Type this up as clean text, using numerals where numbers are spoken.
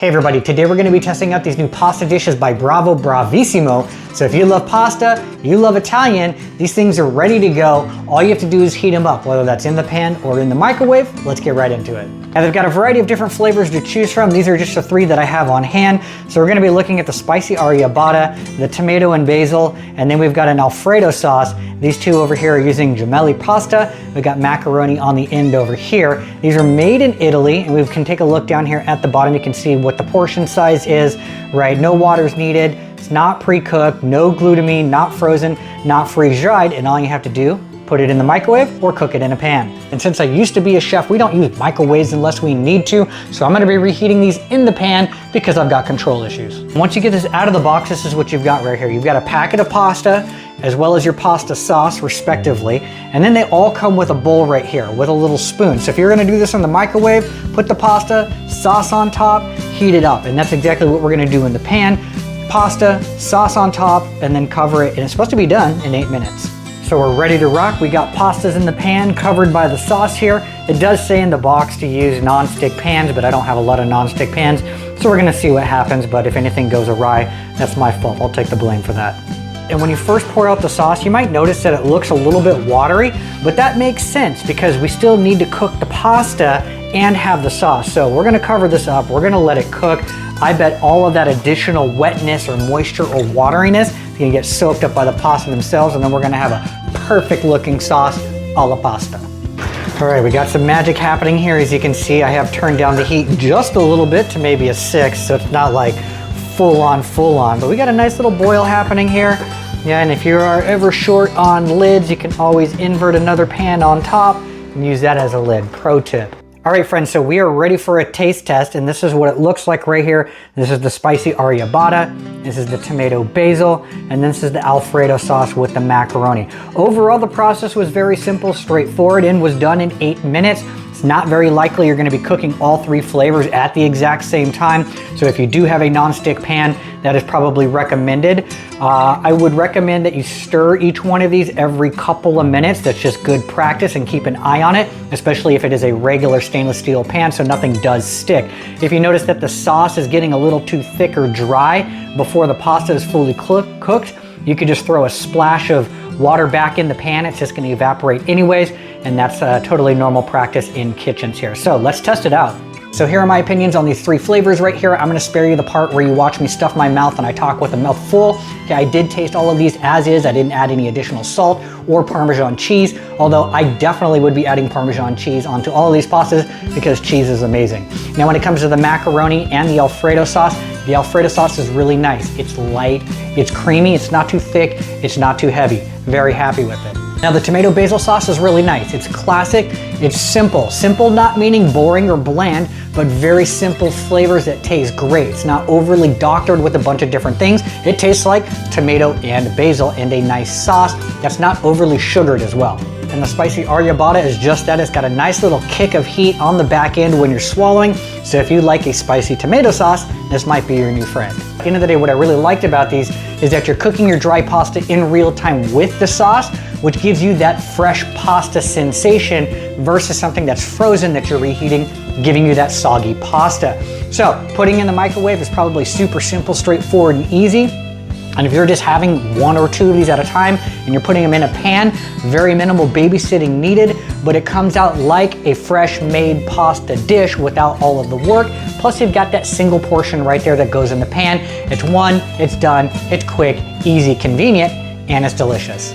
Hey everybody, today we're going to be testing out these new pasta dishes by Bravo Bravissimo. So if you love pasta, you love Italian, these things are ready to go. All you have to do is heat them up, whether that's in the pan or in the microwave. Let's get right into it. Now they've got a variety of different flavors to choose from. These are just the three that I have on hand. So we're going to be looking at the spicy arrabbiata, the tomato and basil, and then we've got an Alfredo sauce. These two over here are using gemelli pasta. We've got macaroni on the end over here. These are made in Italy, and we can take a look down here at the bottom. You can see what the portion size is, right? No water's needed. It's not pre-cooked, no glutamine, not frozen, not freeze-dried, and all you have to do, put it in the microwave or cook it in a pan. And since I used to be a chef, we don't use microwaves unless we need to, so I'm gonna be reheating these in the pan because I've got control issues. Once you get this out of the box, this is what you've got right here. You've got a packet of pasta, as well as your pasta sauce, respectively, and then they all come with a bowl right here with a little spoon. So if you're gonna do this in the microwave, put the pasta, sauce on top, heat it up, and that's exactly what we're gonna do in the pan. Pasta, sauce on top, and then cover it, and it's supposed to be done in 8 minutes. So we're ready to rock. We got pastas in the pan covered by the sauce here. It does say in the box to use non-stick pans, but I don't have a lot of non-stick pans, so we're gonna see what happens, but if anything goes awry, that's my fault. I'll take the blame for that. And when you first pour out the sauce, you might notice that it looks a little bit watery, but that makes sense because we still need to cook the pasta and have the sauce. So we're gonna cover this up, we're gonna let it cook. I bet all of that additional wetness or moisture or wateriness is gonna get soaked up by the pasta themselves, and then we're gonna have a perfect looking sauce a la pasta. All right, we got some magic happening here. As you can see, I have turned down the heat just a little bit to maybe a 6, so it's not like full on, but we got a nice little boil happening here. Yeah, and if you are ever short on lids, you can always invert another pan on top and use that as a lid. Pro tip. All right, friends, so we are ready for a taste test, and this is what it looks like right here. This is the spicy arrabbiata, this is the tomato basil, and this is the Alfredo sauce with the macaroni. Overall, the process was very simple, straightforward, and was done in 8 minutes. It's not very likely you're gonna be cooking all 3 flavors at the exact same time. So if you do have a non-stick pan, that is probably recommended. I would recommend that you stir each one of these every couple of minutes. That's just good practice, and keep an eye on it, especially if it is a regular stainless steel pan so nothing does stick. If you notice that the sauce is getting a little too thick or dry before the pasta is fully cooked, you could just throw a splash of water back in the pan. It's just gonna evaporate anyways, and that's a totally normal practice in kitchens here. So let's test it out. So here are my opinions on these 3 flavors right here. I'm gonna spare you the part where you watch me stuff my mouth and I talk with a mouth full. Okay, I did taste all of these as is. I didn't add any additional salt or Parmesan cheese, although I definitely would be adding Parmesan cheese onto all of these pastas because cheese is amazing. Now when it comes to the macaroni and the Alfredo sauce is really nice. It's light, it's creamy, it's not too thick, it's not too heavy. Very happy with it. Now the tomato basil sauce is really nice. It's classic, it's simple. Simple not meaning boring or bland, but very simple flavors that taste great. It's not overly doctored with a bunch of different things. It tastes like tomato and basil and a nice sauce that's not overly sugared as well. And the spicy arrabbiata is just that. It's got a nice little kick of heat on the back end when you're swallowing. So if you like a spicy tomato sauce, this might be your new friend. At the end of the day, what I really liked about these is that you're cooking your dry pasta in real time with the sauce, which gives you that fresh pasta sensation versus something that's frozen that you're reheating, giving you that soggy pasta. So putting in the microwave is probably super simple, straightforward, and easy. And if you're just having 1 or 2 of these at a time and you're putting them in a pan, very minimal babysitting needed, but it comes out like a fresh made pasta dish without all of the work. Plus you've got that single portion right there that goes in the pan. It's one, it's done, it's quick, easy, convenient, and it's delicious.